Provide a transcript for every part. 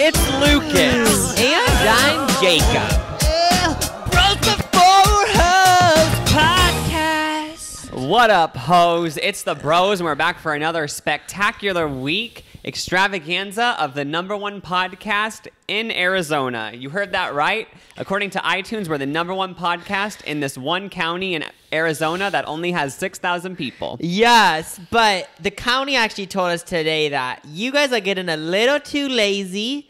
It's Lucas. And I'm Jacob. Bros Before Hoes Podcast. What up, hoes? It's the Bros, and we're back for another spectacular week extravaganza of the #1 podcast in Arizona. You heard that right. According to iTunes, we're the #1 podcast in this one county in Arizona that only has 6,000 people. Yes, but the county actually told us today that you guys are getting a little too lazy.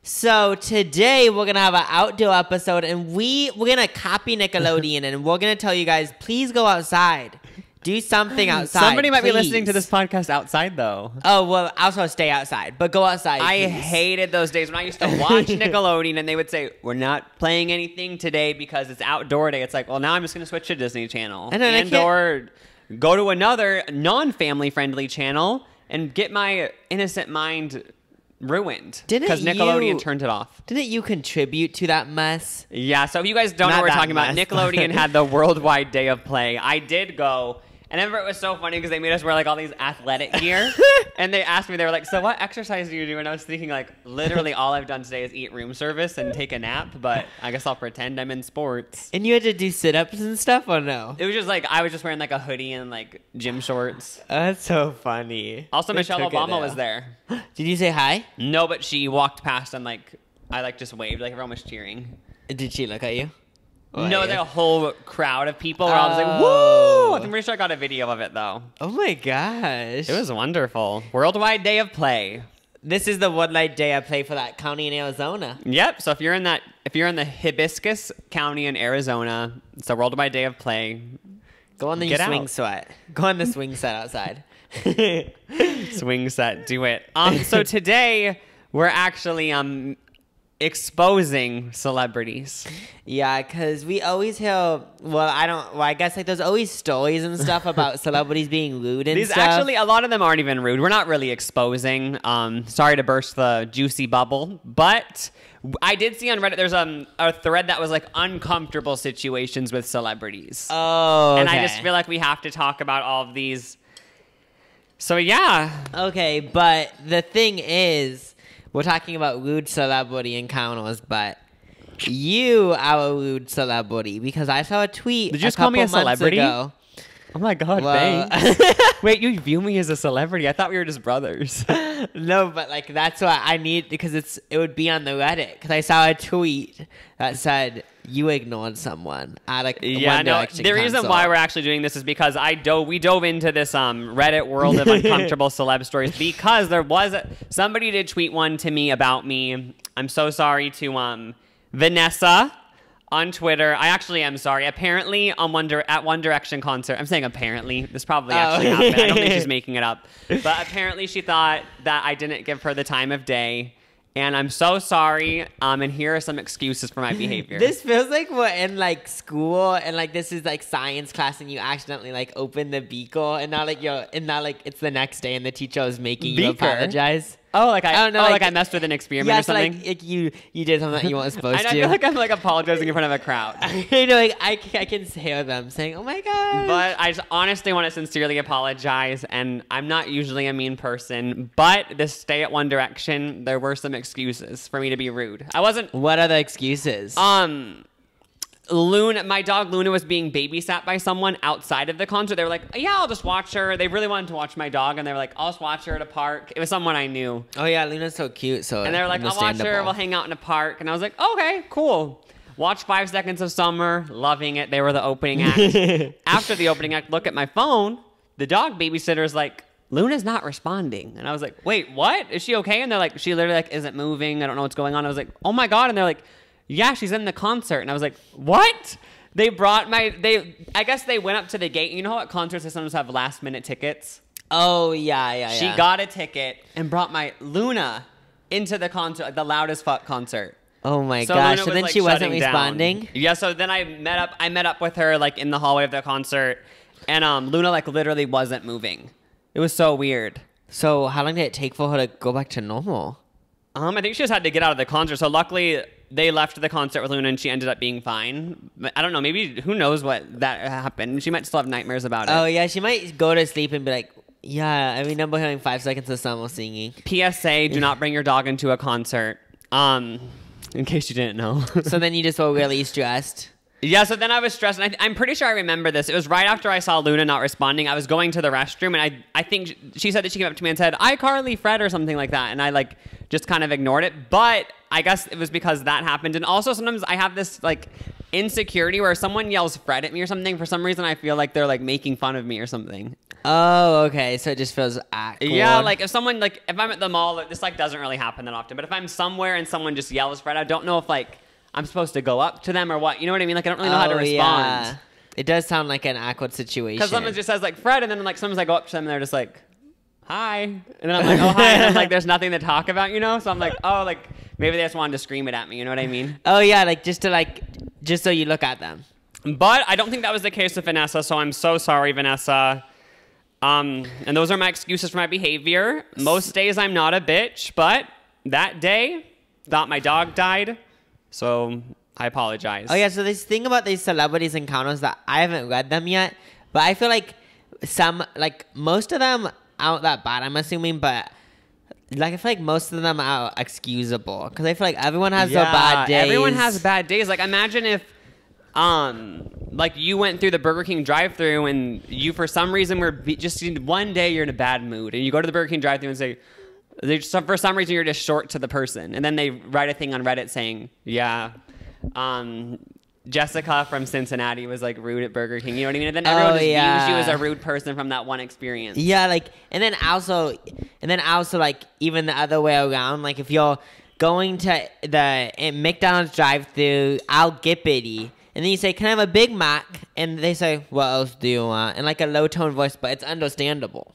So today we're going to have an outdoor episode, and we're going to copy Nickelodeon, and we're going to tell you guys, please go outside. Do something outside. Somebody might please. be listening to this podcast outside, though. Oh, well, also stay outside, but go outside. I please. hated those days when I used to watch Nickelodeon and they would say, we're not playing anything today because it's outdoor day. It's like, well, now I'm just going to switch to Disney Channel. Or go to another non-family friendly channel and get my innocent mind ruined. Because Nickelodeon turned it off. Didn't you contribute to that mess? Yeah, so if you guys don't know what we're talking about, Nickelodeon had the Worldwide Day of Play. I did go. And I remember it was so funny because they made us wear like all these athletic gear. And they asked me, they were like, so what exercise do you do? And I was thinking like, literally all I've done today is eat room service and take a nap. But I guess I'll pretend I'm in sports. And you had to do sit-ups and stuff or no? It was just like, I was just wearing like a hoodie and like gym shorts. That's so funny. Also, Michelle Obama was there. Did you say hi? No, but she walked past and like, I like just waved, like everyone was cheering. Did she look at you? No, the whole crowd of people were all just like, woo! I'm pretty sure I got a video of it, though. Oh, my gosh. It was wonderful. Worldwide Day of Play. This is the Worldwide Day of Play for that county in Arizona. Yep. So if you're in the Hibiscus County in Arizona, it's a Worldwide Day of Play. Go on the swing set. Go on the swing set outside. Swing set. Do it. So today, we're actually exposing celebrities. Yeah, because we always hear, I guess like there's always stories and stuff about celebrities being rude and stuff. Actually, a lot of them aren't even rude. We're not really exposing. Sorry to burst the juicy bubble, but I did see on Reddit there's a thread that was like uncomfortable situations with celebrities. Oh, okay. And I just feel like we have to talk about all of these. So yeah. Okay, but the thing is, we're talking about rude celebrity encounters, but you are a rude celebrity because I saw a tweet. Did you just call me a celebrity? Ago. Oh my God, thanks. Wait, you view me as a celebrity? I thought we were just brothers. No, but like that's what I need because it would be on the Reddit because I saw a tweet that said you ignored someone at a One Direction the reason concert. why we're actually doing this is because we dove into this Reddit world of uncomfortable celeb stories because somebody did tweet one to me about me. I'm so sorry to Vanessa on Twitter. I actually am sorry. Apparently at One Direction concert. I'm saying apparently. This probably actually happened. I don't think she's making it up. But apparently she thought that I didn't give her the time of day. And I'm so sorry. And here are some excuses for my behavior. This feels like we're in like school and like this is like science class and you accidentally like open the beaker and now it's the next day and the teacher is making you apologize. Oh, like I don't know, like I messed with an experiment or something. Like you did something that you weren't supposed to. I feel like I'm like apologizing in front of a crowd. I know, like I can hear them saying, "Oh my God!" But I just honestly want to sincerely apologize, and I'm not usually a mean person. But this stay at One Direction, there were some excuses for me to be rude. I wasn't. What are the excuses? Luna, my dog Luna was being babysat by someone outside of the concert. They were like, yeah, I'll just watch her. They really wanted to watch my dog, and they were like, I'll just watch her at a park. It was someone I knew. Oh, yeah, Luna's so cute. And they were like, I'll watch her. We'll hang out in a park. And I was like, okay, cool. Watch 5 Seconds of Summer. Loving it. They were the opening act. After the opening act, look at my phone. The dog babysitter's like, Luna's not responding. And I was like, wait, what? Is she okay? And they're like, she literally like isn't moving. I don't know what's going on. I was like, oh my God. And they're like, yeah, she's in the concert. And I was like, what? They brought I guess they went up to the gate. You know how at concerts they sometimes have last minute tickets? Oh, yeah. She got a ticket and brought my Luna into the concert, like the loudest fuck concert. Oh my gosh. So then like she wasn't responding? Yeah, so then I met up with her like in the hallway of the concert and Luna like literally wasn't moving. It was so weird. So how long did it take for her to go back to normal? I think she just had to get out of the concert. So luckily they left the concert with Luna and she ended up being fine. But I don't know. Maybe who knows what that happened. She might still have nightmares about it. Oh, yeah. She might go to sleep and be like, yeah, I remember hearing 5 Seconds of Summer singing. PSA, do not bring your dog into a concert. In case you didn't know. So then you just were really stressed. Yeah, so then I was stressed, and I'm pretty sure I remember this. It was right after I saw Luna not responding. I was going to the restroom, and I think she said that she came up to me and said, "iCarly, Fred," or something like that, and I like just kind of ignored it. But I guess it was because that happened, and also sometimes I have this like insecurity where someone yells Fred at me or something. For some reason, I feel like they're like making fun of me or something. Oh, okay. So it just feels awkward. Yeah, like if someone like if I'm at the mall, this like doesn't really happen that often. But if I'm somewhere and someone just yells Fred, I don't know if like I'm supposed to go up to them or what. You know what I mean? Like I don't really know how to respond. Yeah. It does sound like an awkward situation. Because someone just says like Fred, and then like sometimes I go up to them and they're just like, "Hi," and then I'm like, "Oh hi," and I'm like, "There's nothing to talk about," you know? So I'm like, "Oh, like maybe they just wanted to scream it at me." You know what I mean? Oh yeah, like just so you look at them. But I don't think that was the case with Vanessa. So I'm so sorry, Vanessa. And those are my excuses for my behavior. Most days I'm not a bitch, but that day, thought my dog died. So I apologize. Oh yeah, so this thing about these celebrities encounters that I haven't read them yet, but I feel like most of them aren't that bad, I'm assuming, but like I feel like most of them are excusable because I feel like everyone has their bad days. Everyone has bad days. Like imagine if like you went through the Burger King drive-thru and you for some reason were just one day you're in a bad mood and you go to the Burger King drive-thru and say for some reason you're just short to the person, and then they write a thing on Reddit saying, yeah, Jessica from Cincinnati was like rude at Burger King. You know what I mean? And then everyone just views you as a rude person from that one experience. Yeah, like and then also like even the other way around, like if you're going to the McDonald's drive-thru, I'll get bitty. And then you say, "Can I have a Big Mac?" And they say, "What else do you want?" In like a low tone voice, but it's understandable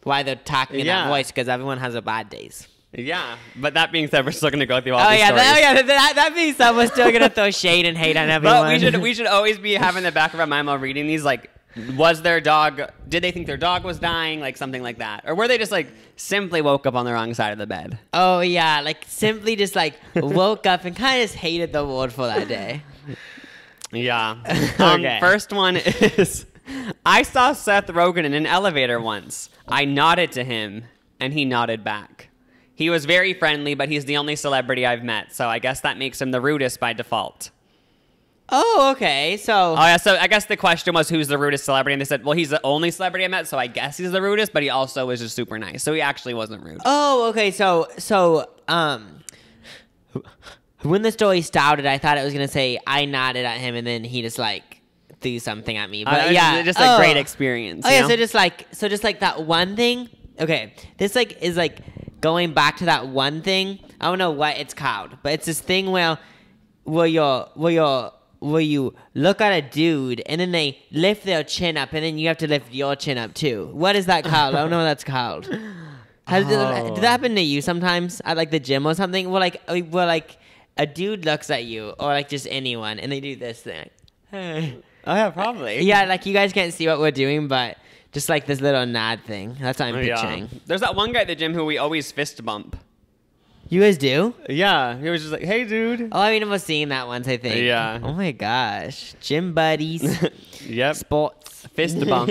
why they're talking in that voice because everyone has their bad days. Yeah, but that being said, we're still gonna go through all these stories. That being said, we're still gonna throw shade and hate on everyone. But we should always be having the back of our mind while reading these. Like, was their dog? Did they think their dog was dying? Like something like that, or were they just like simply woke up on the wrong side of the bed? Oh yeah, like simply just like woke up and kind of just hated the world for that day. Yeah. Okay. First one is, I saw Seth Rogen in an elevator once. I nodded to him, and he nodded back. He was very friendly, but he's the only celebrity I've met, so I guess that makes him the rudest by default. Oh, okay. So. Oh yeah. So I guess the question was, who's the rudest celebrity? And they said, well, he's the only celebrity I met, so I guess he's the rudest. But he also was just super nice, so he actually wasn't rude. Oh, okay. So when the story started, I thought it was gonna say I nodded at him, and then he just like threw something at me. But yeah, just a great experience. Oh yeah. So just like that one thing. Okay, this like is like going back to that one thing. I don't know what it's called, but it's this thing where you look at a dude and then they lift their chin up, and then you have to lift your chin up too. What is that called? I don't know what that's called. Did that happen to you sometimes at like the gym or something? Where like a dude looks at you, or like just anyone, and they do this thing. Hey. Oh yeah, probably. Yeah, like you guys can't see what we're doing, but just like this little nod thing. That's what I'm picturing. Yeah. There's that one guy at the gym who we always fist bump. You guys do? Yeah. He was just like, "Hey, dude." Oh, I remember seeing that once, I think. Yeah. Oh my gosh. Gym buddies. Yep. Sports. Fist bump.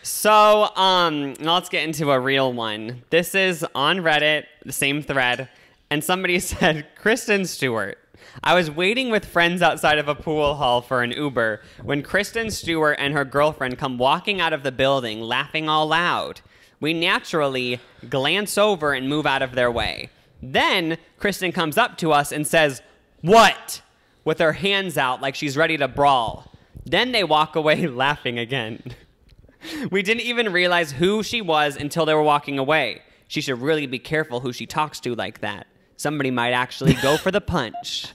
So, let's get into a real one. This is on Reddit, the same thread, and somebody said, Kristen Stewart. I was waiting with friends outside of a pool hall for an Uber when Kristen Stewart and her girlfriend come walking out of the building, laughing all loud. We naturally glance over and move out of their way. Then Kristen comes up to us and says, "What?" with her hands out like she's ready to brawl. Then they walk away laughing again. We didn't even realize who she was until they were walking away. She should really be careful who she talks to like that. Somebody might actually go for the punch.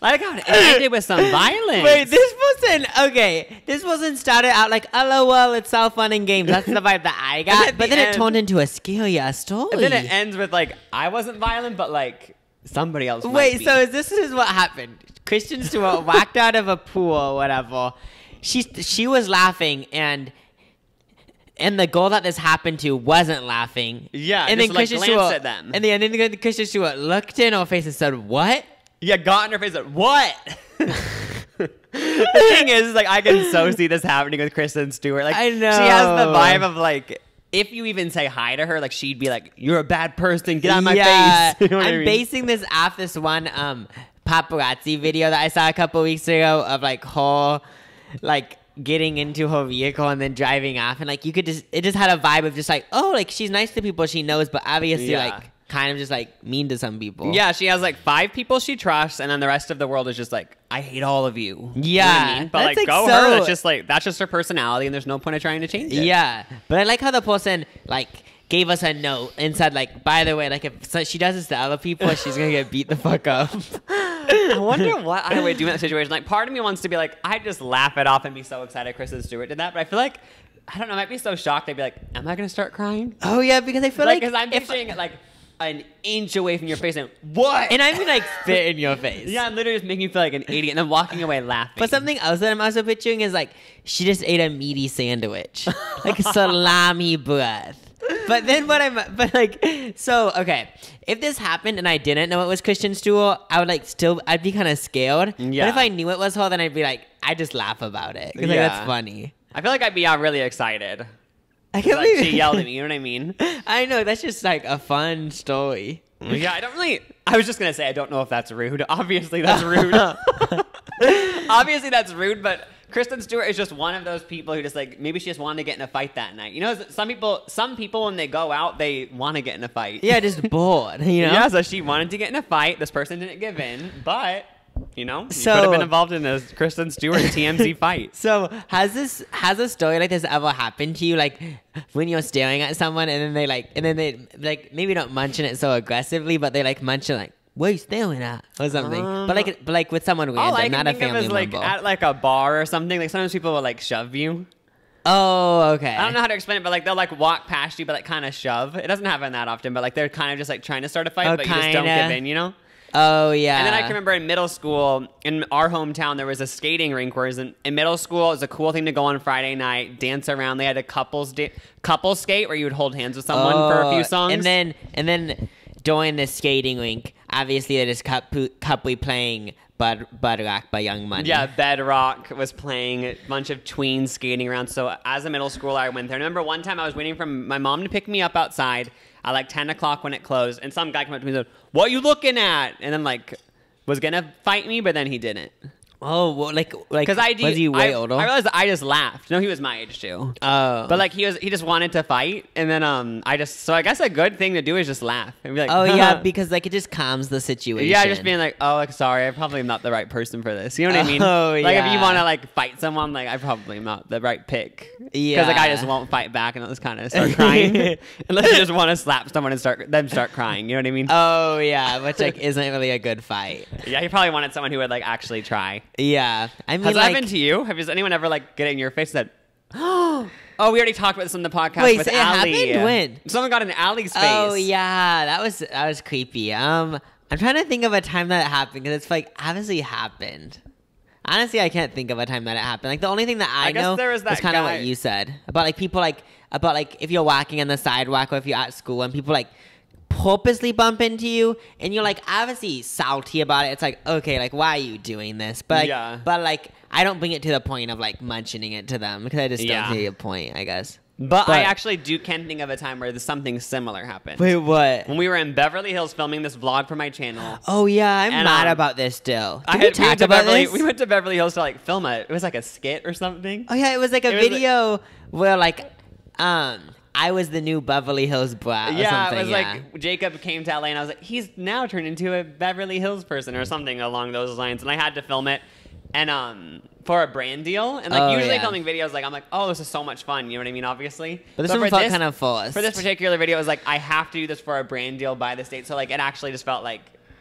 Like how it ended with some violence. Wait, this wasn't started out like, LOL, it's all fun and games. That's the vibe that I got. But then it turned into a scary story. And then it ends with like, I wasn't violent, but like somebody else might Wait, be. so this is what happened. Kristen Stewart walked out of a pool or whatever. She was laughing, and the girl that this happened to wasn't laughing. Yeah, and just then like Kristen glanced Stewart, at them. And then Kristen Stewart looked in her face and said, "What?" Yeah, got in her face like, "What?" The thing is, like, I can so see this happening with Kristen Stewart. Like, I know. she has the vibe of like if you even say hi to her, like she'd be like, "You're a bad person. Get out of my face." You know what I I'm mean? basing this off this one paparazzi video that I saw a couple weeks ago of like her like getting into her vehicle and then driving off, and like you could just it just had a vibe of just like, oh, like she's nice to people she knows, but obviously like kind of just like mean to some people. Yeah, she has like 5 people she trusts, and then the rest of the world is just like, I hate all of you. Yeah, you know what I mean? But that's, like go so, her. That's just her personality, and there's no point of trying to change it. Yeah, but I like how the person like gave us a note and said like, by the way, like if she does this to other people, she's gonna get beat the fuck up. I wonder what I would do in that situation. Like, part of me wants to be like, I'd just laugh it off and be so excited Kristen Stewart did that, but I feel like, I don't know, I might be so shocked. I'd be like, am I gonna start crying? Oh yeah, because I feel like because I'm picturing it like an inch away from your face and what? And I mean like spit in your face. Yeah, literally just making you feel like an idiot and then walking away laughing. But something else that I'm also picturing is like she just ate a meaty sandwich, like salami breath. But then okay, if this happened and I didn't know it was Kristen Stewart, I would I'd be kind of scared. Yeah. But if I knew it was her, then I'd be like, I just laugh about it because like, that's funny. I feel like I'd be really excited. I can't like, believe she yelled at me, you know what I mean? I know, that's just like a fun story. Yeah, I was just gonna say I don't know if that's rude. Obviously that's rude. Obviously that's rude, but Kristen Stewart is just one of those people who just like, maybe she just wanted to get in a fight that night. You know, some people when they go out, they want to get in a fight. Yeah, just bored, you know? Yeah, so she wanted to get in a fight. This person didn't give in, but, you know, you could have been involved in a Kristen Stewart TMZ fight. So has a story like this ever happened to you? Like when you're staring at someone and then they maybe not munching it so aggressively, but they like munch it like, what are you staring at? Or something. But like with someone random, not a family member. Like at like a bar or something. Like sometimes people will like shove you. Oh, okay. I don't know how to explain it, but like they'll like walk past you, but like kind of shove. It doesn't happen that often, but like they're kind of just like trying to start a fight, but you just don't give in, you know? Oh, yeah. And then I can remember in middle school, in our hometown, there was a skating rink where in middle school, it was a cool thing to go on Friday night, dance around. They had a couple skate where you would hold hands with someone for a few songs. And then during the skating rink, obviously they're just coupley playing Bedrock by Young Money. Yeah, Bedrock was playing, a bunch of tweens skating around. So as a middle schooler, I went there. I remember one time I was waiting for my mom to pick me up outside at like 10 o'clock when it closed, and some guy came up to me and said, "What are you looking at?" And then like was gonna fight me, but then he didn't. Oh, well, like because was he way older? I realized that I just laughed. No, he was my age too. Oh, but like he just wanted to fight, and then I guess a good thing to do is just laugh and be like, oh yeah, because like it just calms the situation. Yeah, just being like, oh, like sorry, I probably am not the right person for this. You know what I mean? Oh yeah. Like if you want to like fight someone, like I probably am not the right pick. Yeah, because like I just won't fight back and I'll just kind of start crying, unless you just want to slap someone and start crying. You know what I mean? Oh yeah, which like isn't really a good fight. Yeah, you probably wanted someone who would like actually try. Yeah. I mean, has that happened to you? Has anyone ever like get in your face and said, "Oh, we already talked about this on the podcast"? Wait, with so it Allie. happened when? Someone got in Allie's face. Oh yeah, that was creepy. I'm trying to think of a time that it happened because it's like obviously happened. Honestly, I can't think of a time that it happened. Like the only thing that I know is kind of what you said about like people about if you're walking on the sidewalk or if you're at school and people like purposely bump into you and you're like obviously salty about it. It's like, okay, like why are you doing this? But like, yeah. but like I don't bring it to the point of like mentioning it to them because I just don't see a point, I guess. But I actually can think of a time where something similar happened. Wait, what? When we were in Beverly Hills filming this vlog for my channel. Oh yeah, I'm mad about this still. We went to Beverly Hills to like film it. It was like a skit or something. Oh yeah, it was like a video where like I was the new Beverly Hills brat or something. It was like Jacob came to LA and I was like, he's now turned into a Beverly Hills person or something along those lines. And I had to film it and for a brand deal. And like usually filming videos, like I'm like, oh, this is so much fun. You know what I mean? Obviously. But this one felt kind of forced. For this particular video, it was like, I have to do this for a brand deal by this date. So like it actually just felt like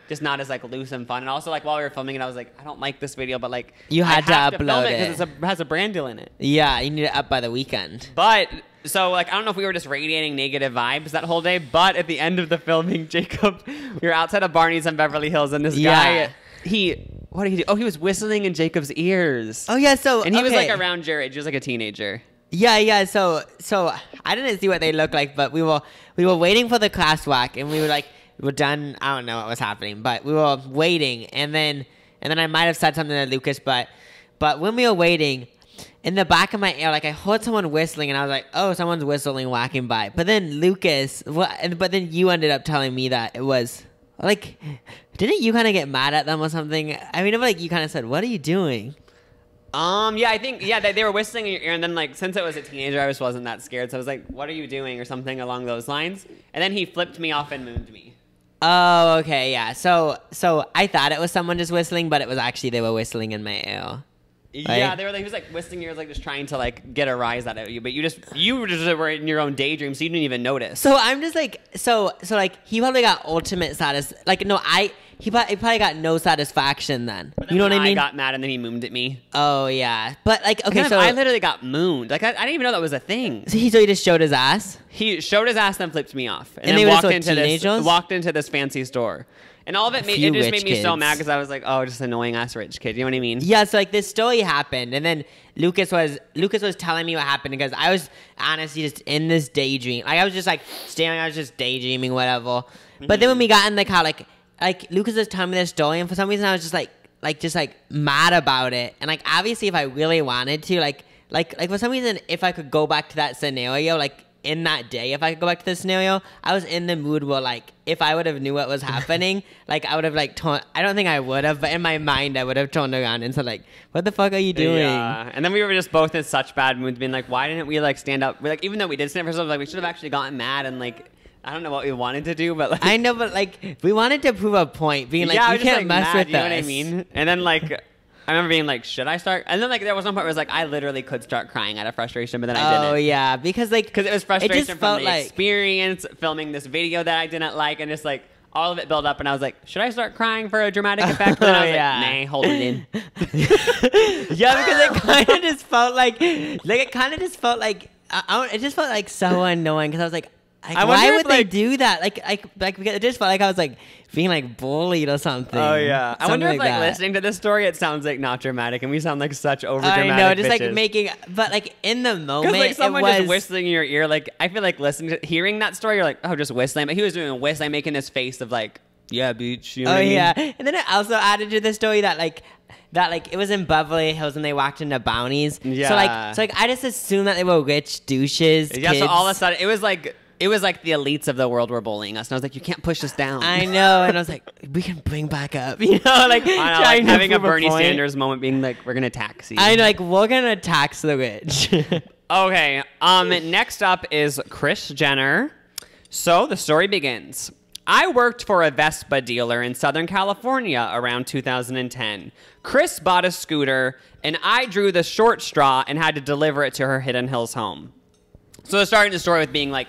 just not as like loose and fun. And also like while we were filming it, I was like, I don't like this video, but like you had to upload it because it has a brand deal in it. Yeah, you need it up by the weekend. But so like I don't know if we were just radiating negative vibes that whole day, but at the end of the filming, Jacob, we were outside of Barney's on Beverly Hills, and this guy, what did he do? Oh, he was whistling in Jacob's ears. Oh yeah, and he was like around your age. He was like a teenager. Yeah. So I didn't see what they looked like, but we were waiting for the classwalk, and we were done. I don't know what was happening, but we were waiting, and then I might have said something to Lucas, but when we were waiting, in the back of my ear, like I heard someone whistling, and I was like, "Oh, someone's whistling, walking by." But then but then you ended up telling me that it was like, didn't you kind of get mad at them or something? I mean, like you kind of said, "What are you doing?" Yeah, I think they were whistling in your ear, and then like since it was a teenager, I just wasn't that scared, so I was like, "What are you doing?" or something along those lines. And then he flipped me off and mooned me. Oh, okay, yeah. So I thought it was someone just whistling, but it was actually they were whistling in my ear. Right? Yeah, he was like whistling ears, like just trying to like get a rise out of you, but you were in your own daydream, so you didn't even notice. So I'm just like, so like he probably got ultimate he probably got no satisfaction then. You know what I mean? I got mad and then he mooned at me. Oh yeah, but like okay, so I literally got mooned. Like I didn't even know that was a thing. So he just showed his ass. He showed his ass, then flipped me off, and they then were walked into this fancy store. And all of it just made me so mad because I was like, oh, just annoying ass rich kid. You know what I mean? Yeah, so like this story happened, and then Lucas was telling me what happened because I was honestly just in this daydream. Like I was just like staring, I was just daydreaming, whatever. Mm-hmm. But then when we got in the car, like Lucas was telling me this story, and for some reason I was just like mad about it. And like obviously if I really wanted to, like for some reason if I could go back to that scenario, like in that day, if I could go back to the scenario, I was in the mood where like if I would have knew what was happening, like I would have like I don't think I would have, but in my mind I would have turned around and said like, what the fuck are you doing? Yeah. And then we were just both in such bad moods, being like, why didn't we like stand up? We're like, even though we did stand up for ourselves, like we should have actually gotten mad and like I don't know what we wanted to do, but like I know, but like we wanted to prove a point, being like, you can't mess with us. You know what I mean? And then like I remember being like, should I start? And then like there was one part where it was like I literally could start crying out of frustration, but then I didn't. Oh yeah, because it was frustration from the experience, filming this video that I didn't like, and just like all of it built up, and I was like, should I start crying for a dramatic effect? And I was like, nah, hold it in. Yeah, because it kind of just felt like it just felt like so annoying because I was like, why would they do that? Like it just felt like I was like being like bullied or something. Oh yeah, I wonder if like listening to this story, it sounds like not dramatic, and we sound like such over dramatic. I know, just bitches. like making, but like in the moment, because like someone just whistling in your ear, like I feel like hearing that story, you're like, oh, just whistling. But he was doing a whistle, making this face of like, yeah, bitch. You know what I mean? Yeah, and then it also added to the story that it was in Beverly Hills and they walked into Bounties. Yeah. So I just assumed that they were rich douches. Yeah. Kids. So all of a sudden, it was like the elites of the world were bullying us, and I was like, you can't push us down. I know, and I was like, we can bring back up, you know, like like having a Bernie Sanders moment, being like, we're gonna tax you. I know, like we're gonna tax the rich. Okay. Next up is Kris Jenner. So the story begins. I worked for a Vespa dealer in Southern California around 2010. Kris bought a scooter, and I drew the short straw and had to deliver it to her Hidden Hills home. So they're starting the story with being like,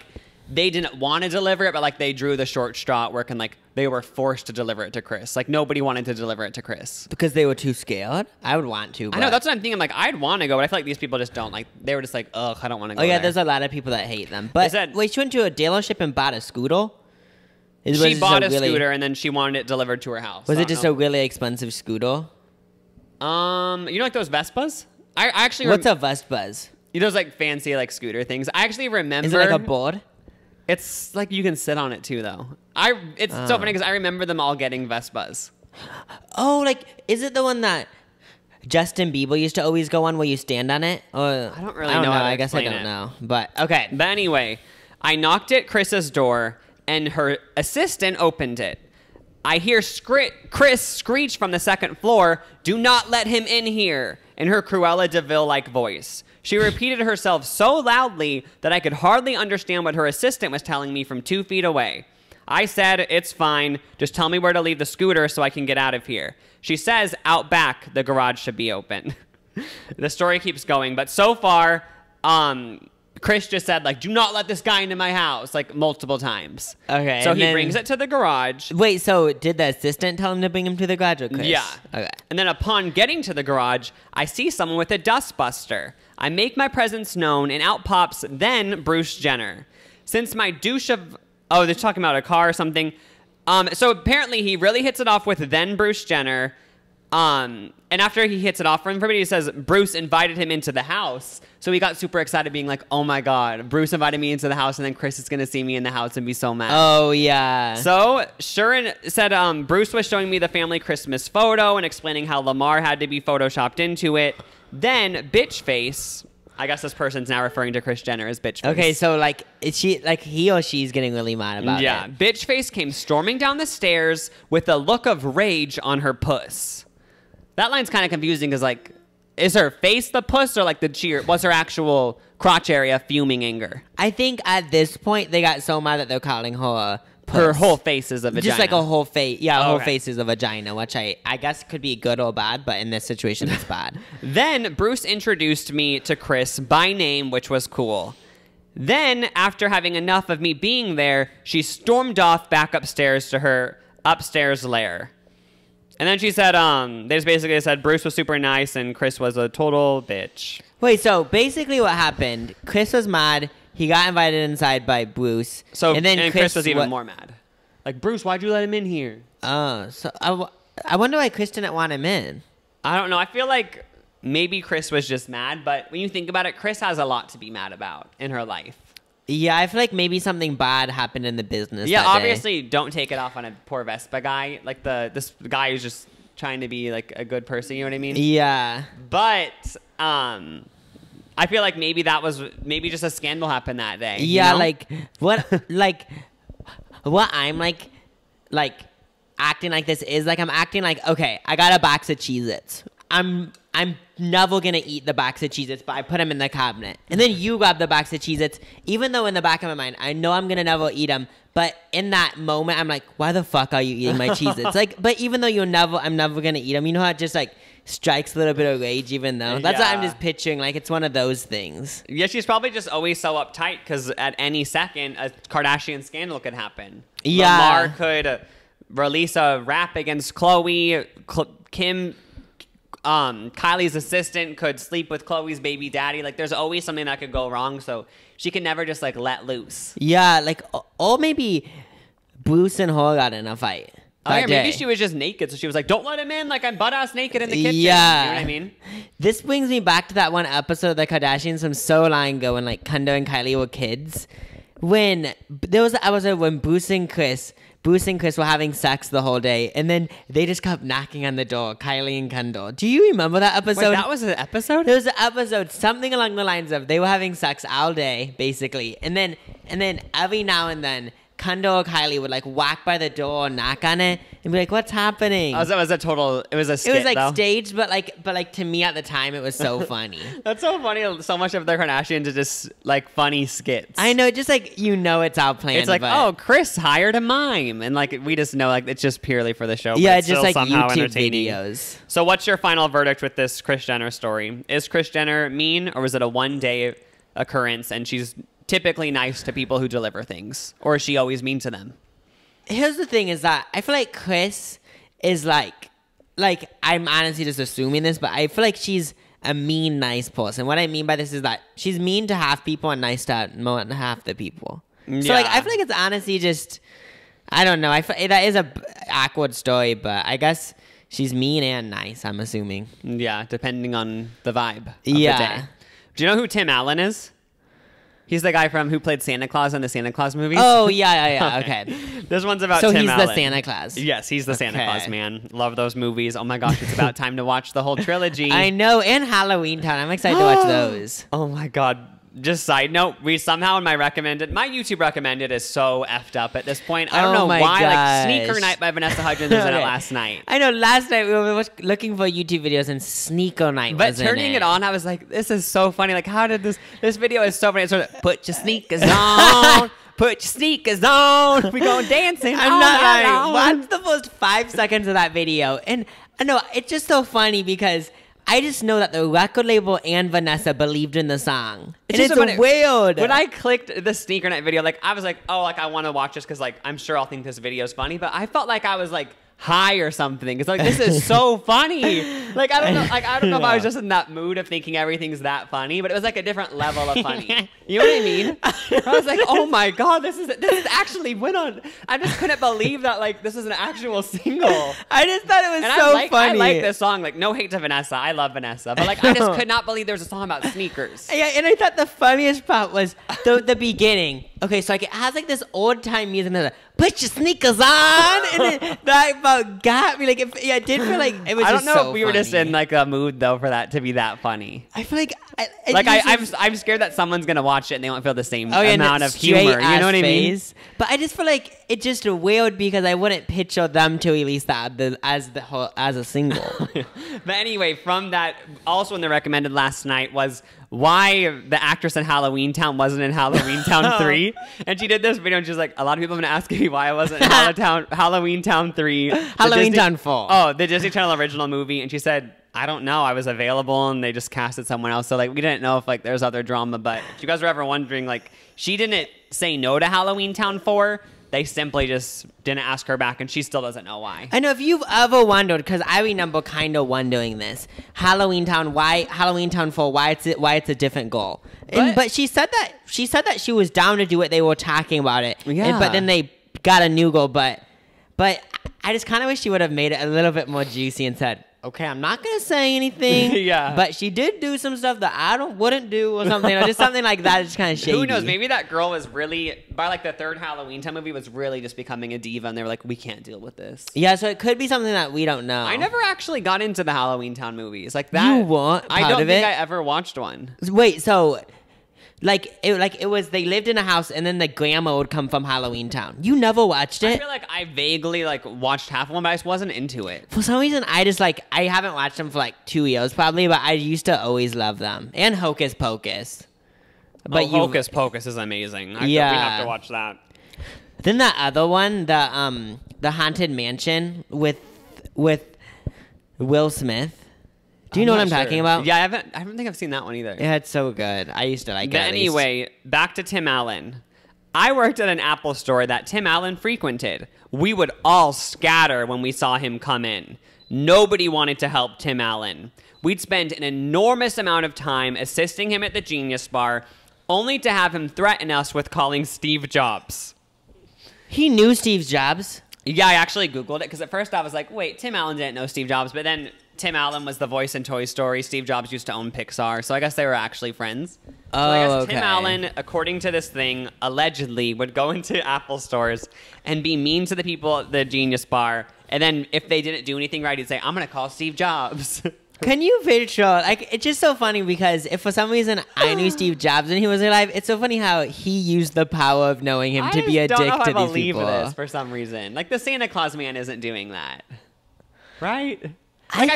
they didn't want to deliver it, but like they drew the short straw at work and like they were forced to deliver it to Kris. Like nobody wanted to deliver it to Kris. Because they were too scared? I would want to. But I know, that's what I'm thinking. Like I'd want to go, but I feel like these people just don't. Like they were just like, ugh, I don't want to go. Oh yeah, there. there's a lot of people that hate them. But wait, she went to a dealership and bought a scooter? She bought a scooter and then she wanted it delivered to her house. Was it just a really expensive scooter? You know like those Vespas? I actually What's a Vespas? Those like fancy like scooter things. I actually remember. Is it like a board? It's like you can sit on it too, though. It's so funny because I remember them all getting Vespas. Oh, like is it the one that Justin Bieber used to always go on where you stand on it? Or I don't really know. I guess I don't know. But okay. But anyway, I knocked at Chris's door and her assistant opened it. I hear Kris screech from the second floor, "Do not let him in here," in her Cruella de Vil-like voice. She repeated herself so loudly that I could hardly understand what her assistant was telling me from 2 feet away. I said, "It's fine. Just tell me where to leave the scooter so I can get out of here." She says, "Out back, the garage should be open." The story keeps going, but so far, Kris just said, like, "Do not let this guy into my house," like multiple times. Okay. So he brings it to the garage. Wait, so did the assistant tell him to bring him to the garage or Kris? Yeah. Okay. And then upon getting to the garage, I see someone with a dustbuster. I make my presence known, and out pops then Bruce Jenner. Since my douche of... Oh, they're talking about a car or something. So apparently he really hits it off with then Bruce Jenner. And after he hits it off for everybody, he says Bruce invited him into the house. So he got super excited, being like, "Oh my God, Bruce invited me into the house, and then Kris is going to see me in the house and be so mad." Oh, yeah. So Sharon said Bruce was showing me the family Christmas photo and explaining how Lamar had to be photoshopped into it. Then bitch face. I guess this person's now referring to Kris Jenner as bitch face. Okay, so like is she like he or she's getting really mad about yeah, it? bitch face came storming down the stairs with a look of rage on her puss. That line's kind of confusing because like, is her face the puss or like was her actual crotch area fuming anger? I think at this point they got so mad that they're calling her puss. Her whole face is a vagina. Just like a whole face. Yeah, a whole Okay. face is a vagina, which I guess could be good or bad, but in this situation it's bad. Then Bruce introduced me to Kris by name, which was cool. Then, after having enough of me being there, she stormed off back upstairs to her upstairs lair. And then she said, they just basically said Bruce was super nice and Kris was a total bitch. Wait, so basically what happened, Kris was mad. He got invited inside by Bruce. And then Kris was even more mad. Like, Bruce, why'd you let him in here? Oh, so I wonder why Kris didn't want him in. I don't know. I feel like maybe Kris was just mad, but when you think about it, Kris has a lot to be mad about in her life. Yeah, I feel like maybe something bad happened in the business. Yeah, that obviously, don't take it off on a poor Vespa guy. Like this guy who's just trying to be like a good person. You know what I mean? Yeah. But I feel like maybe that was just a scandal happened that day. Yeah, you know? like what I'm like acting like this is like I'm acting like, okay, I got a box of Cheez-Its. I'm never gonna eat the box of Cheez-Its, but I put them in the cabinet. And then you grab the box of Cheez-Its, even though in the back of my mind, I know I'm gonna never eat them. But in that moment, I'm like, why the fuck are you eating my Cheez-Its? Like, but even though I'm never gonna eat them, you know how it just like strikes a little bit of rage even though? That's what I'm just picturing. Like, it's one of those things. Yeah, she's probably just always so uptight because at any second, a Kardashian scandal could happen. Yeah. Lamar could release a rap against Khloe. Kim... Kylie's assistant could sleep with Khloe's baby daddy. Like, there's always something that could go wrong, so she can never just like let loose. Yeah, like, or maybe Bruce and her got in a fight. Oh yeah, maybe she was just naked, so she was like, "Don't let him in." Like, I'm butt ass naked in the kitchen. Yeah, you know what I mean. This brings me back to that one episode of the Kardashians from so long ago when like Kendall and Kylie were kids. When there was an episode when Bruce and Kris were having sex the whole day, and then they just kept knocking on the door, Kylie and Kendall. Do you remember that episode? Wait, that was an episode? There was an episode, something along the lines of they were having sex all day, basically. And then every now and then, Kendall or Kylie would like walk by the door, knock on it, and be like, "What's happening?" Oh, that was it was a skit, it was like though. staged, but like to me at the time, it was so funny. That's so funny. So much of the Kardashians are just like funny skits. I know, just like it's all planned. It's like, but oh, Kris hired a mime, and like we just know like it's just purely for the show. yeah, but it's just still like somehow YouTube entertaining. videos. So, what's your final verdict with this Kris Jenner story? Is Kris Jenner mean, or was it a one-day occurrence, and she's typically nice to people who deliver things, or is she always mean to them? Here's the thing: is that I feel like Kris is like I'm honestly just assuming this, but I feel like she's a mean, nice person. What I mean by this is that she's mean to half people and nice to more than half the people. Yeah. So like I feel like it's honestly just I don't know. I feel that is a awkward story, but I guess she's mean and nice. I'm assuming. Yeah, depending on the vibe. Of Yeah. The day. Do you know who Tim Allen is? He's the guy who played Santa Claus in the Santa Claus movies. Oh, yeah. Okay. This one's about so Tim Allen. So he's the Santa Claus. Yes, he's the Santa Claus, man. Love those movies. Oh my gosh, it's about time to watch the whole trilogy. I know, and Halloween Town. I'm excited to watch those. Oh my god. Just side note, we somehow in my YouTube recommended is so effed up at this point. I don't know why. Gosh. Like Sneaker Night by Vanessa Hudgens was in it last night. I know, last night we were looking for YouTube videos and Sneaker Night but was in turning it. it on, I was like, this is so funny. Like, how did this video is so funny. It's sort of, put your sneakers on. Put your sneakers on. We going dancing. I'm not lying. Watch the first 5 seconds of that video. And I know, it's just so funny because I just know that the record label and Vanessa believed in the song. It's so weird. When I clicked the Sneaker Night video, like I was like, oh, like I want to watch this because like I'm sure I'll think this video is funny. But I felt like I was like high or something. It's like this is so funny. Like I don't know. Like I don't know if I was just in that mood of thinking everything's that funny, but it was like a different level of funny. You know what I mean? I was like, oh my god, this is actually went on. I just couldn't believe that like this is an actual single. I just thought it was and so funny. funny. I like this song. Like no hate to Vanessa, I love Vanessa, but like I just could not believe there was a song about sneakers. Yeah, and I thought the funniest part was the beginning. okay, so like it has like this old time music, and they're like, put your sneakers on, and then that about got me. Like, I did feel like it was. I don't just know so if we were just funny. in like a mood though for that to be that funny. I feel like I'm scared that someone's gonna watch it and they won't feel the same and amount of it's humor. You straight-ass know what I mean? face. But I just feel like it's just weird because I wouldn't picture them to release that as a single. But anyway, from that, also in the recommended last night was why the actress in Halloween Town wasn't in Halloween Town 3. And she did this video and she's like, a lot of people have been asking me why I wasn't in Halloween Town 3. Halloween Town 4. Oh, the Disney Channel original movie. And she said, I don't know. I was available and they just casted someone else. So like we didn't know if like there's other drama. But if you guys were ever wondering, like she didn't say no to Halloween Town 4. They simply just didn't ask her back, and she still doesn't know why. I know if you've ever wondered, because I remember kind of wondering this, Halloween Town 4, why it's a different goal. But she said that she was down to do it. They were talking about it. Yeah. But then they got a new goal. But I just kind of wish she would have made it a little bit more juicy and said, okay, I'm not gonna say anything. Yeah. But she did do some stuff that I wouldn't do or something, or just something like that. It's kind of shady. Who knows? Maybe that girl was really, by like the third Halloween Town movie, was really just becoming a diva, and they were like, we can't deal with this. Yeah, so it could be something that we don't know. I never actually got into the Halloween Town movies like that. You weren't I part don't of think it? I ever watched one. Wait, so it was they lived in a house and then the grandma would come from Halloween Town. You never watched I it? feel like I vaguely like watched half of one, but I just wasn't into it. For some reason, I haven't watched them for like 2 years probably, but I used to always love them. And Hocus Pocus. But Hocus Pocus is amazing. We have to watch that. Then that other one, the Haunted Mansion with Will Smith. Do you know what I'm talking about? Yeah, I don't think I've seen that one either. Yeah, it's so good. I used to like it. But at least. anyway, back to Tim Allen. I worked at an Apple store that Tim Allen frequented. We would all scatter when we saw him come in. Nobody wanted to help Tim Allen. We'd spend an enormous amount of time assisting him at the Genius Bar, only to have him threaten us with calling Steve Jobs. He knew Steve Jobs. Yeah, I actually Googled it because at first I was like, wait, Tim Allen didn't know Steve Jobs, but then Tim Allen was the voice in Toy Story. Steve Jobs used to own Pixar, so I guess they were actually friends. So I guess okay. Tim Allen, according to this thing, allegedly would go into Apple stores and be mean to the people at the Genius Bar, and then if they didn't do anything right, he'd say, I'm going to call Steve Jobs. Can you picture, like, it's just so funny because if for some reason I knew Steve Jobs and he was alive, it's so funny how he used the power of knowing him to be a dick to these people. I don't believe this for some reason. Like, the Santa Claus man isn't doing that. Right? Like,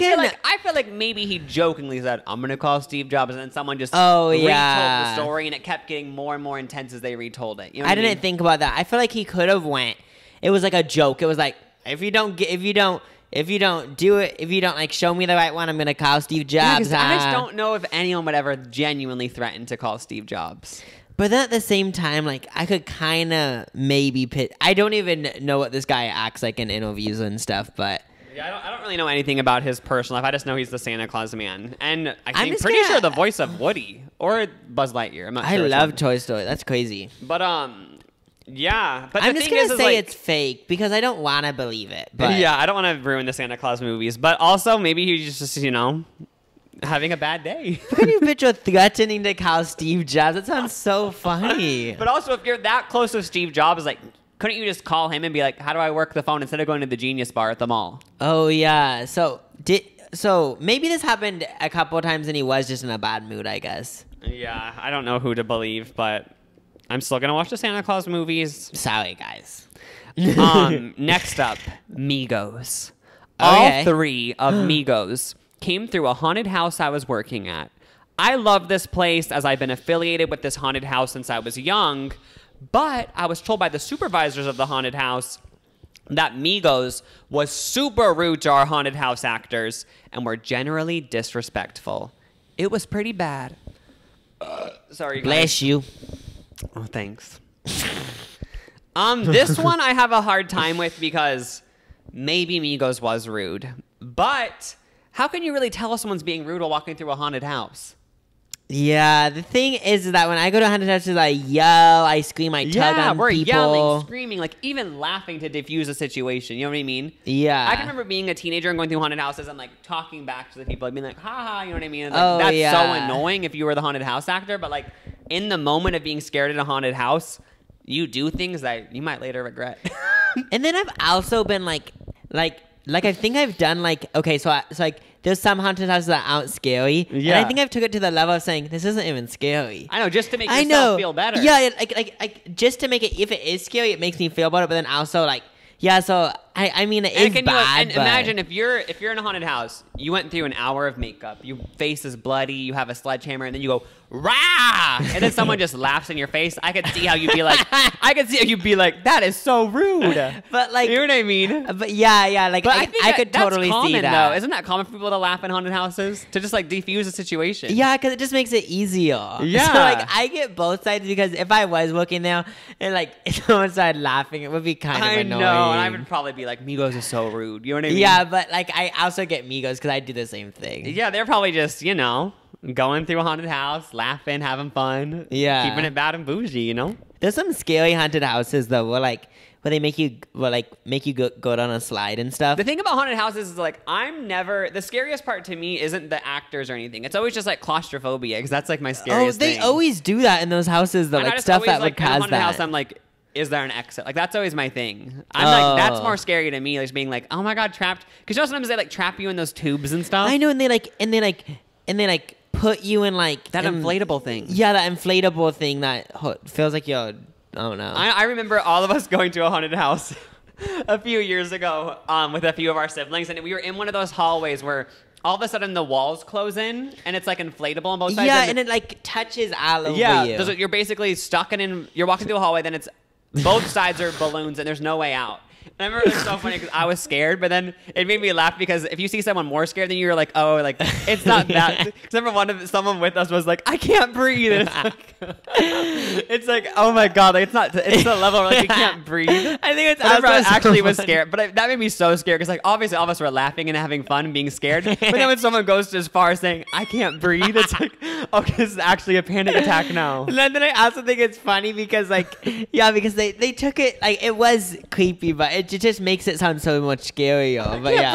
I feel like maybe he jokingly said, I'm going to call Steve Jobs, and then someone just retold the story, and it kept getting more and more intense as they retold it. You know what I mean? Didn't think about that. I feel like he could have went. It was like a joke. It was like, if you don't like show me the right one, I'm going to call Steve Jobs. Yeah, I just don't know if anyone would ever genuinely threaten to call Steve Jobs. But then at the same time, like, I could kind of maybe I don't even know what this guy acts like in interviews and stuff, but... Yeah, I don't really know anything about his personal life. I just know he's the Santa Claus man. And I'm pretty sure the voice of Woody or Buzz Lightyear. I'm not sure. I love Toy Story. That's crazy. But, yeah. But I'm the just thing going to say like, it's fake because I don't want to believe it. But yeah, I don't want to ruin the Santa Claus movies. But also, maybe he's just, having a bad day. Can you picture threatening to call Steve Jobs? That sounds so funny. But also, if you're that close to Steve Jobs, like... Couldn't you just call him and be like, how do I work the phone instead of going to the Genius Bar at the mall? Oh, yeah. So maybe this happened a couple of times and he was just in a bad mood, I guess. Yeah, I don't know who to believe, but I'm still going to watch the Santa Claus movies. Sorry, guys. Next up, Migos. All three of Migos came through a haunted house I was working at. I love this place as I've been affiliated with this haunted house since I was young. But I was told by the supervisors of the haunted house that Migos was super rude to our haunted house actors and were generally disrespectful. It was pretty bad. Sorry, guys. Bless you. Oh, thanks. This one I have a hard time with because maybe Migos was rude. But how can you really tell if someone's being rude while walking through a haunted house? Yeah, the thing is that when I go to haunted houses, I yell, I scream, I tug on we're people. Yelling, screaming, like even laughing to diffuse a situation. You know what I mean? Yeah. I can remember being a teenager and going through haunted houses and like talking back to the people, like being like, ha ha, you know what I mean? And, like, that's so annoying if you were the haunted house actor. But like in the moment of being scared in a haunted house, you do things that you might later regret. And then I've also been like I think I've done like, okay, so like there's some haunted houses that aren't scary. Yeah. And I think I've took it to the level of saying this isn't even scary. I know, just to make yourself feel better. Yeah, like just to make it, if it is scary, it makes me feel better. But then also like, yeah, so I mean, it is bad. And imagine if you're in a haunted house, you went through an hour of makeup, your face is bloody, you have a sledgehammer, and then you go rah, and then someone just laughs in your face. I could see how you'd be like, that is so rude. But like, you know what I mean? But yeah, like but I could totally common, see that. Though. Isn't that common for people to laugh in haunted houses to just like defuse a situation? Yeah, because it just makes it easier. Yeah. So like I get both sides, because if I was working there and like if someone started laughing, it would be kind of annoying. I know, and I would probably be like, Migos is so rude. You know what I mean? Yeah, but like I also get Migos because I do the same thing. Yeah, they're probably just, going through a haunted house, laughing, having fun. Yeah. Keeping it bad and bougie, There's some scary haunted houses though where they make you go down a slide and stuff. The thing about haunted houses is like the scariest part to me isn't the actors or anything. It's always just like claustrophobia, because that's like my scariest thing. Oh, they always do that in those houses though, like stuff that would cause that. House, I'm like, is there an exit? Like, that's always my thing. I'm like, that's more scary to me, like being like, oh my god, trapped. Because sometimes they like trap you in those tubes and stuff. I know, and they put you in like that inflatable thing. Yeah, that inflatable thing that feels like you're, I don't know. I remember all of us going to a haunted house a few years ago with a few of our siblings, and we were in one of those hallways where all of a sudden the walls close in and it's like inflatable on both sides. Yeah, and it like touches all over you. Yeah, you're basically stuck you're walking through a hallway, then it's both sides are balloons and there's no way out. And I remember it was so funny because I was scared, but then it made me laugh because if you see someone more scared than you, you're like, oh, like it's not that. Because remember someone with us was like, I can't breathe. And it's like, oh my god, like it's the level where like you can't breathe. I think it's I actually was scared, but that made me so scared because like obviously all of us were laughing and having fun and being scared. But then when someone goes as far as saying, I can't breathe, it's like, okay, this is actually a panic attack now. And then I also think it's funny because because they took it, like it was creepy, but it just makes it sound so much scarier. But yeah.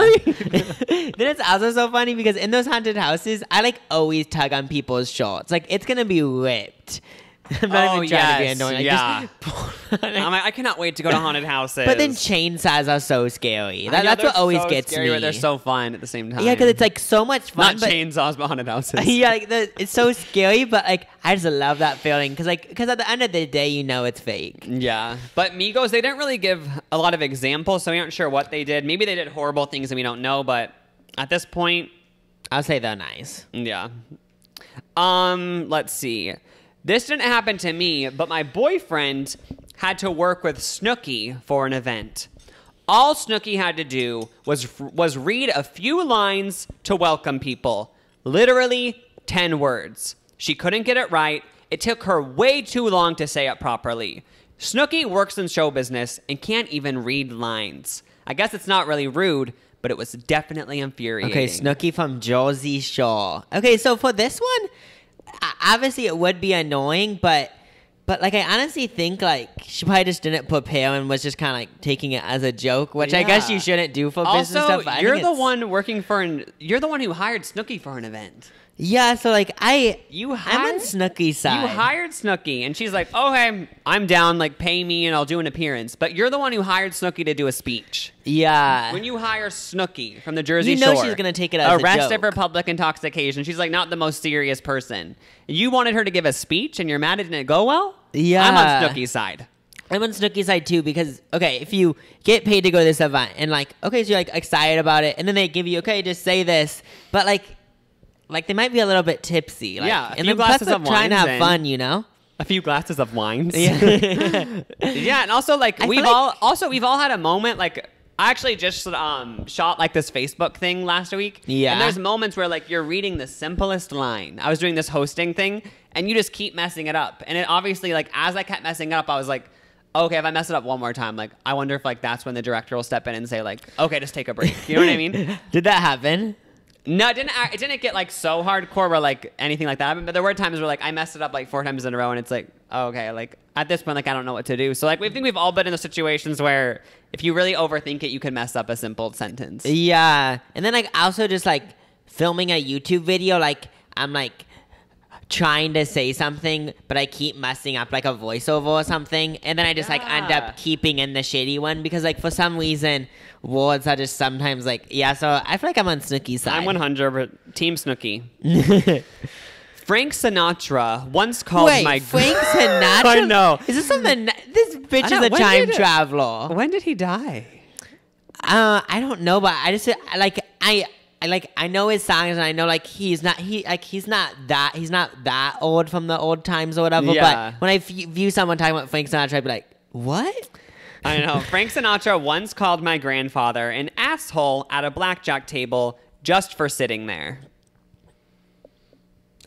Then it's also so funny because in those haunted houses, I like always tug on people's shorts. Like it's gonna be ripped. I'm not even trying to be annoying. Yeah. I cannot wait to go to haunted houses. But then chainsaws are so scary. That's what always gets me. But they're so fun at the same time. Yeah, because it's like so much fun. Not chainsaws, but haunted houses. Yeah, like it's so scary, but like I just love that feeling because at the end of the day, it's fake. Yeah, but Migos, they didn't really give a lot of examples, so we aren't sure what they did. Maybe they did horrible things and we don't know. But at this point, I'll say they're nice. Yeah. Let's see. This didn't happen to me, but my boyfriend had to work with Snooki for an event. All Snooki had to do was read a few lines to welcome people. Literally 10 words. She couldn't get it right. It took her way too long to say it properly. Snooki works in show business and can't even read lines. I guess it's not really rude, but it was definitely infuriating. Okay, Snooki from Jersey Shore. Okay, so for this one, obviously it would be annoying, but like I honestly think like she probably just didn't prepare and was just kind of like taking it as a joke, which I guess you shouldn't do for business stuff. Also, you're the one you're the one who hired Snooki for an event. Yeah, so like I'm on Snooki's side. You hired Snooki, and she's like, okay, I'm down, like pay me and I'll do an appearance. But you're the one who hired Snooki to do a speech. Yeah. When you hire Snooki from the Jersey Shore, you know she's gonna take it as a joke. Arrested for public intoxication. She's like not the most serious person. You wanted her to give a speech, and you're mad it didn't go well? Yeah. I'm on Snooki's side. I'm on Snooki's side too because, okay, if you get paid to go to this event and like, okay, so you're like excited about it, and then they give you, okay, just say this, but like they might be a little bit tipsy. Like, yeah, and then plus they're trying to have fun, A few glasses of wines. Yeah. Yeah, and also like we've all had a moment like. I actually just shot like this Facebook thing last week. Yeah. And there's moments where like you're reading the simplest line. I was doing this hosting thing and you just keep messing it up. And it obviously like as I kept messing it up, I was like, okay, if I mess it up one more time, like I wonder if like that's when the director will step in and say like, okay, just take a break. You know what I mean? Did that happen? No, it didn't get like so hardcore where like anything like that. But there were times where like I messed it up like 4 times in a row and it's like, oh, okay, like at this point, like I don't know what to do. So like we think we've all been in those situations where if you really overthink it, you can mess up a simple sentence. Yeah. And then like also just like filming a YouTube video, like I'm like trying to say something, but I keep messing up like a voiceover or something, and then I just like end up keeping in the shitty one because like for some reason words are just sometimes like so I feel like I'm on Snooki's side. I'm 100 Team Snooki. Frank Sinatra once called my Frank Sinatra. I know. Is this something? This bitch is a time traveler. When did he die? I don't know, but I just I know his songs, and I know like he's not that old from the old times or whatever. Yeah. But when I view someone talking about Frank Sinatra, I'd be like, what? I know. Frank Sinatra once called my grandfather an asshole at a blackjack table just for sitting there.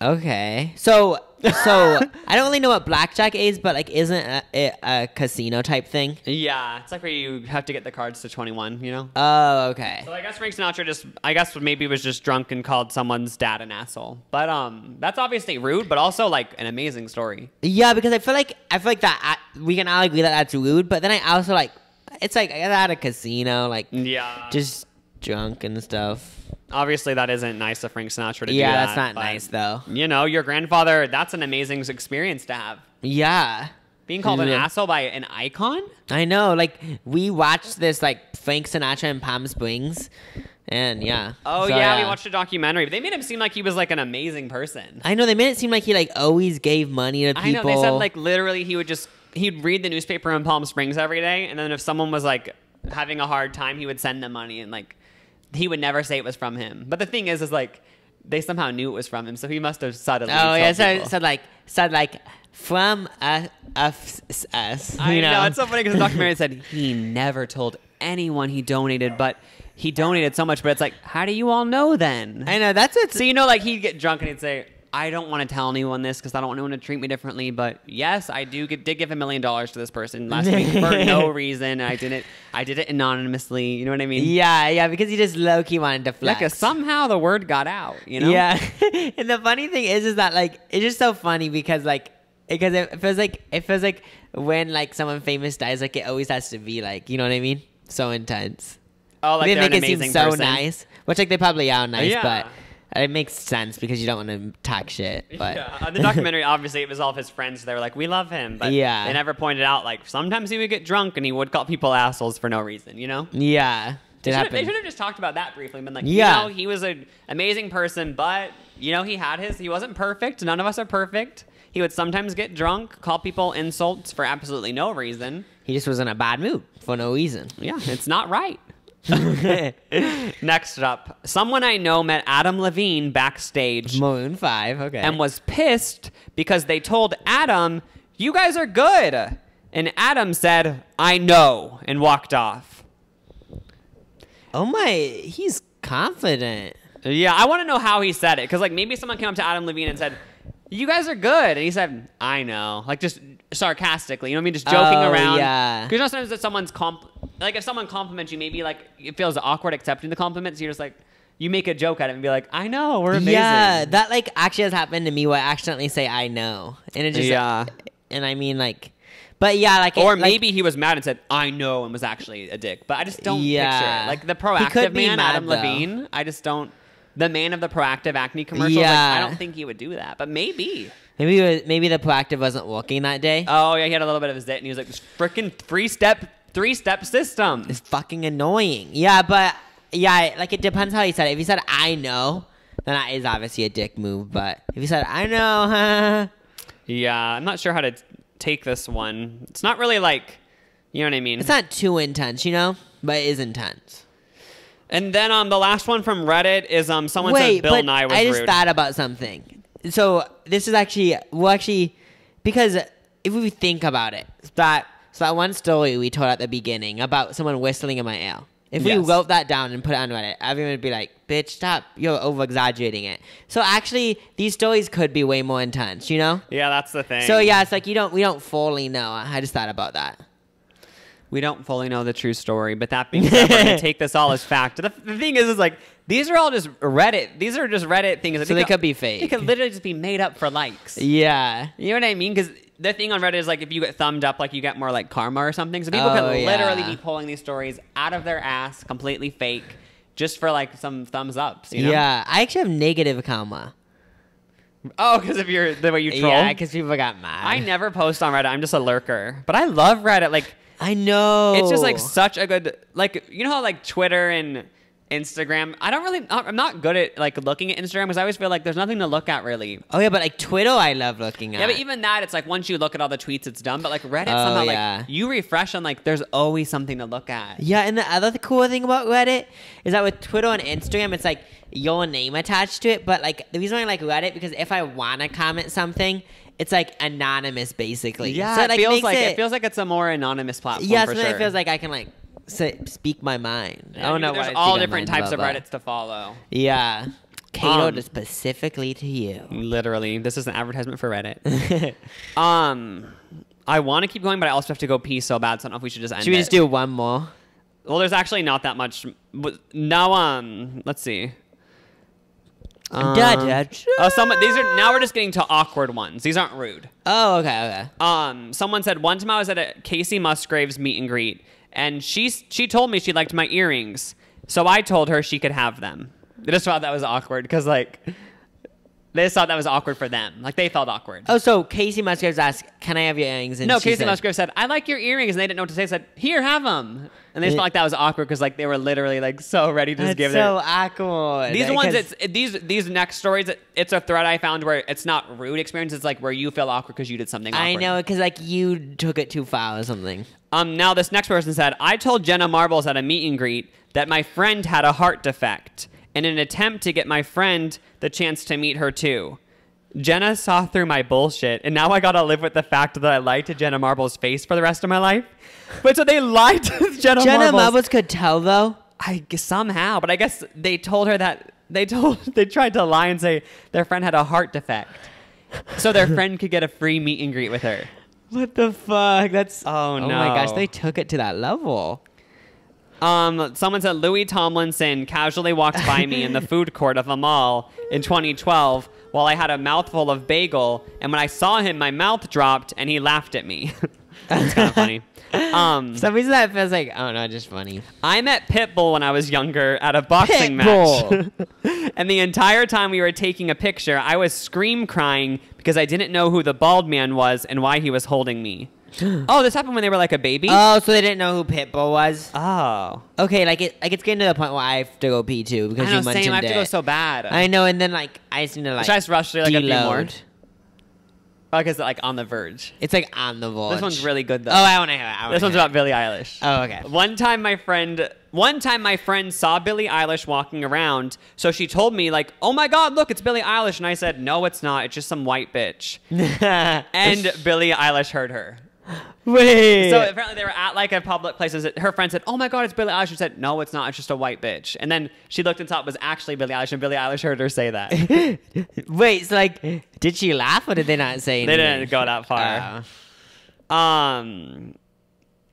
Okay, so I don't really know what blackjack is, but like, isn't it a casino type thing? Yeah, it's like where you have to get the cards to 21. You know. Oh, okay. So I guess Frank Sinatra maybe was just drunk and called someone's dad an asshole. But that's obviously rude, but also like an amazing story. Yeah, because I feel like that we can all agree that that's rude, but then I also like it's like at a casino, like just drunk and stuff. Obviously, that isn't nice of Frank Sinatra to do that. Yeah, that's not nice, though. You know, your grandfather, that's an amazing experience to have. Yeah. Being called an asshole by an icon? I know. Like, we watched this, like, Frank Sinatra in Palm Springs, and yeah. Oh, so, we watched a documentary. They made him seem like he was, like, an amazing person. I know. They made it seem like he, like, always gave money to people. I know. They said, like, literally he'd read the newspaper in Palm Springs every day, and then if someone was, like, having a hard time, he would send them money, and, like, he would never say it was from him. But the thing is like, they somehow knew it was from him, so he must have subtly said like, from us. I know, it's so funny because the documentary said he never told anyone he donated, but he donated so much. But it's like, how do you all know then? I know, that's it. So, you know, like, he'd get drunk and he'd say, I don't want to tell anyone this because I don't want anyone to treat me differently, but yes, I did give $1 million to this person last week for no reason. I did it anonymously. You know what I mean? Yeah, because he just low-key wanted to flex. Like, somehow the word got out, you know? Yeah. And the funny thing is that, like, it's just so funny because it feels like when, like, someone famous dies, like, it always has to be, like, you know what I mean? So intense. Oh, like, they're an amazing person. They make it seem so nice, which, like, they probably are nice, yeah. But it makes sense because you don't want to talk shit. But yeah. The documentary, obviously, it was all of his friends. They were like, we love him. But they never pointed out, like, sometimes he would get drunk and he would call people assholes for no reason, you know? Yeah. They should have just talked about that briefly and been like, you know, he was an amazing person, but, you know, he wasn't perfect. None of us are perfect. He would sometimes get drunk, call people insults for absolutely no reason. He just was in a bad mood for no reason. Yeah, it's not right. Next up, someone I know met Adam Levine backstage. Maroon 5, okay. And was pissed because they told Adam, you guys are good. And Adam said, I know, and walked off. Oh my, he's confident. Yeah, I want to know how he said it. Because, like, maybe someone came up to Adam Levine and said, you guys are good. And he said, I know. Like, just sarcastically. You know what I mean? Just joking around. Yeah. Because you know sometimes that someone's like, if someone compliments you, maybe, like, it feels awkward accepting the compliment. So you're just like, you make a joke at it and be like, I know, we're amazing. Yeah, that, like, actually has happened to me where I accidentally say I know. And it just, and I mean, like, but yeah, like. Or maybe he was mad and said, I know, and was actually a dick. But I just don't picture it. Like, the proactive man, Adam Levine, I just don't. The man of the Proactive acne commercial, like, I don't think he would do that, but maybe. Maybe the Proactive wasn't working that day. Oh, yeah, he had a little bit of a zit, and he was like, this freaking three-step system. It's fucking annoying. Yeah, but, yeah, like, it depends how he said it. If he said, I know, then that is obviously a dick move, but if he said, I know, Yeah, I'm not sure how to take this one. It's not really, like, you know what I mean? It's not too intense, you know, but it is intense. And then the last one from Reddit is someone said Bill Nye was rude. I just thought about something. So this is actually because if we think about it, that one story we told at the beginning about someone whistling in my ear. If we wrote that down and put it on Reddit, everyone would be like, "Bitch, stop! You're over exaggerating it." So actually, these stories could be way more intense, you know? Yeah, that's the thing. So yeah, it's like we don't fully know. I just thought about that. We don't fully know the true story, but that being said, we're going to take this all as fact. The thing is like, these are all just Reddit. These are just Reddit things. So they could be fake. They could literally just be made up for likes. Yeah. You know what I mean? Because the thing on Reddit is, like, if you get thumbed up, like, you get more, like, karma or something. So people could literally be pulling these stories out of their ass, completely fake, just for, like, some thumbs ups, you know? Yeah. I actually have negative karma. Oh, because of the way you troll? Yeah, because people got mad. I never post on Reddit. I'm just a lurker. But I love Reddit. Like, I know. it's just like such a good, like, you know how like Twitter and Instagram, I'm not good at like looking at Instagram because I always feel like there's nothing to look at really. Oh yeah, but like Twitter I love looking at. Yeah, but even that, it's like once you look at all the tweets, it's done. But like Reddit, somehow like you refresh and like there's always something to look at. Yeah, and the other cool thing about Reddit is that with Twitter and Instagram, it's like your name attached to it. But like the reason I like Reddit because if I wanna comment something, it's like anonymous basically. Yeah, so it feels like it's a more anonymous platform. Yeah, for so sure. it feels like I can like speak my mind. Yeah, I don't know. There's all different types of Reddits to follow. Yeah. Catered specifically to you. Literally. This is an advertisement for Reddit. I want to keep going, but I also have to go pee so bad, so I don't know if we should just end it. Should we just do one more? Well, there's actually not that much. Now, let's see. These are now we're just getting to awkward ones. These aren't rude. Oh, okay. Someone said one time I was at a Casey Musgraves meet and greet, and she told me she liked my earrings, so I told her she could have them. They just thought that was awkward because like they just thought that was awkward for them. Like they felt awkward. Oh, so Casey Musgraves asked, "Can I have your earrings?" And no, Casey Musgraves said, "I like your earrings," and they didn't know what to say. Said, "Here, have them." And they just felt like that was awkward because like they were literally like so ready to just give so their. Awkward. These ones, these next stories. It's a thread I found where it's not rude experience. It's like where you feel awkward because you did something awkward. I know because like you took it too far or something. Now this next person said, I told Jenna Marbles at a meet and greet that my friend had a heart defect in an attempt to get my friend the chance to meet her too. Jenna saw through my bullshit, and now I gotta live with the fact that I lied to Jenna Marbles' face for the rest of my life. But so they lied to Jenna Marbles could tell though. I guess somehow, but I guess they told her that they tried to lie and say their friend had a heart defect, so their friend could get a free meet and greet with her. What the fuck? That's oh no! Oh my gosh, they took it to that level. Someone said Louis Tomlinson casually walked by me in the food court of a mall in 2012 while I had a mouthful of bagel, and when I saw him, my mouth dropped and he laughed at me. That's kind of funny. For some reason that feels like, oh no, just funny. I met Pitbull when I was younger at a boxing match. And the entire time we were taking a picture, I was scream crying because I didn't know who the bald man was and why he was holding me. Oh, this happened when they were like a baby? Oh, so they didn't know who Pitbull was? Oh. Okay, like it's getting to the point where I have to go pee too because you mentioned it. I have to go so bad. I know, and then like I just need to like should I just rush through like a few more? Oh, because like on the verge. It's like on the verge. This one's really good though. Oh, I want to hear it. This one's about Billie Eilish. Oh, okay. One time my friend saw Billie Eilish walking around, so she told me like, "Oh my God, look, it's Billie Eilish," and I said, "No, it's not. It's just some white bitch." And Billie Eilish heard her. Wait. So apparently they were at like a public place. Her friend said, "Oh my God, it's Billie Eilish." She said, "No, it's not. It's just a white bitch." And then she looked and saw it was actually Billie Eilish, and Billie Eilish heard her say that. Wait, so like, did she laugh or did they not say anything? They didn't go that far.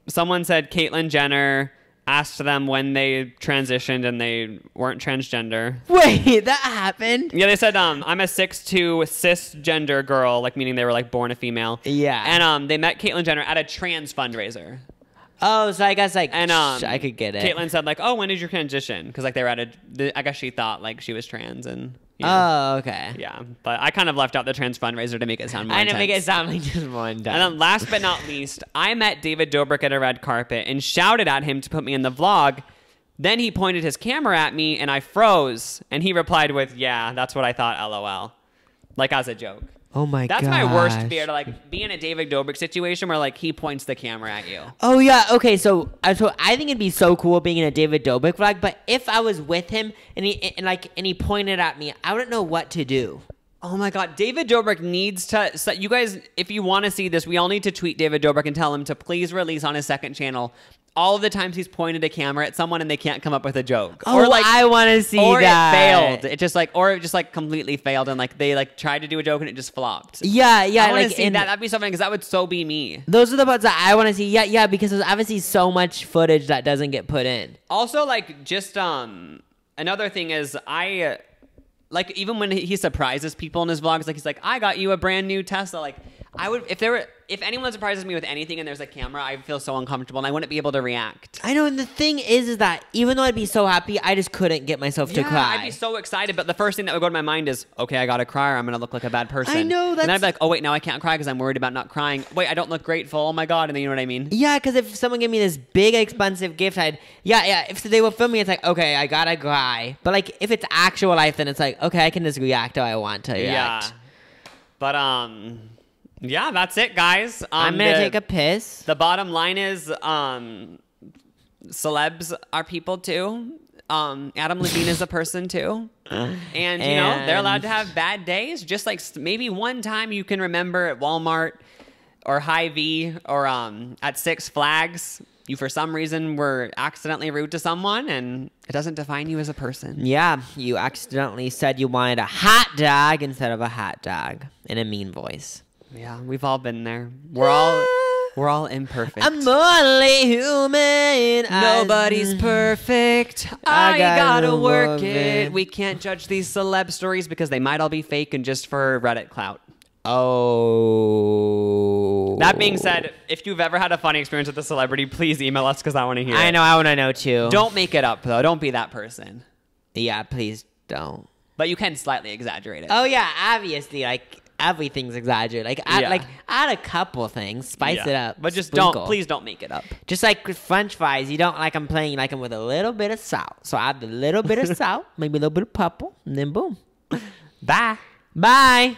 Someone said Caitlyn Jenner asked them when they transitioned and they weren't transgender. Wait, that happened? Yeah, they said, I'm a 6'2" cisgender girl, like meaning they were like born a female. Yeah. And they met Caitlyn Jenner at a trans fundraiser. Oh, so I guess like I could get it. Caitlyn said like, "Oh, when did you transition?" Because like they were at I guess she thought like she was trans and. You know, oh, okay. Yeah, but I kind of left out the trans fundraiser to make it sound more intense. I didn't make it sound like just one time. And then last but not least, I met David Dobrik at a red carpet and shouted at him to put me in the vlog. Then he pointed his camera at me and I froze. And he replied with, "Yeah, that's what I thought, LOL." Like as a joke. Oh my god. That's my worst fear, to like be in a David Dobrik situation where like he points the camera at you. Oh yeah, okay. So I think it'd be so cool being in a David Dobrik vlog. But if I was with him and he pointed at me, I wouldn't know what to do. Oh my God, David Dobrik needs to. So you guys, if you want to see this, we all need to tweet David Dobrik and tell him to please release on his second channel all of the times he's pointed a camera at someone and they can't come up with a joke. Oh, or like I want to see or that. It failed. It just like completely failed and like they like tried to do a joke and it just flopped. Yeah. I want to see that. That'd be something because that would so be me. Those are the parts that I want to see. Yeah, because there's obviously so much footage that doesn't get put in. Also, like just another thing is like even when he surprises people in his vlogs, like he's like, "I got you a brand new Tesla." Like I would if if anyone surprises me with anything and there's a camera, I feel so uncomfortable and I wouldn't be able to react. I know, and the thing is that even though I'd be so happy, I just couldn't get myself to cry. I'd be so excited, but the first thing that would go to my mind is, okay, I gotta cry or I'm gonna look like a bad person. I know, and then I'd be like, oh wait, now I can't cry because I'm worried about not crying. Wait, I don't look grateful. Oh my god, and then you know what I mean? Yeah, because if someone gave me this big expensive gift, if they were filming, it's like, okay, I gotta cry. But like if it's actual life, then it's like, okay, I can just react how I want to react. Yeah. But yeah, that's it, guys. I'm gonna take a piss. The bottom line is, celebs are people too. Adam Levine is a person too, and you know they're allowed to have bad days. Just like maybe one time you can remember at Walmart or Hy-Vee or at Six Flags, you for some reason were accidentally rude to someone, and it doesn't define you as a person. Yeah, you accidentally said you wanted a hot dog instead of a hot dog in a mean voice. Yeah, we've all been there. We're all imperfect. I'm only human. Nobody's perfect. I gotta work it. We can't judge these celeb stories because they might all be fake and just for Reddit clout. Oh. That being said, if you've ever had a funny experience with a celebrity, please email us because I want to hear it. I know, I want to know too. Don't make it up though. Don't be that person. Yeah, please don't. But you can slightly exaggerate it. Oh yeah, obviously, like everything's exaggerated. Like add a couple things, spice it up, but just sprinkle. please don't make it up. Just like with French fries, you don't like them plain, you like them with a little bit of salt. So add a little bit of salt, maybe a little bit of purple, and then boom. Bye. Bye.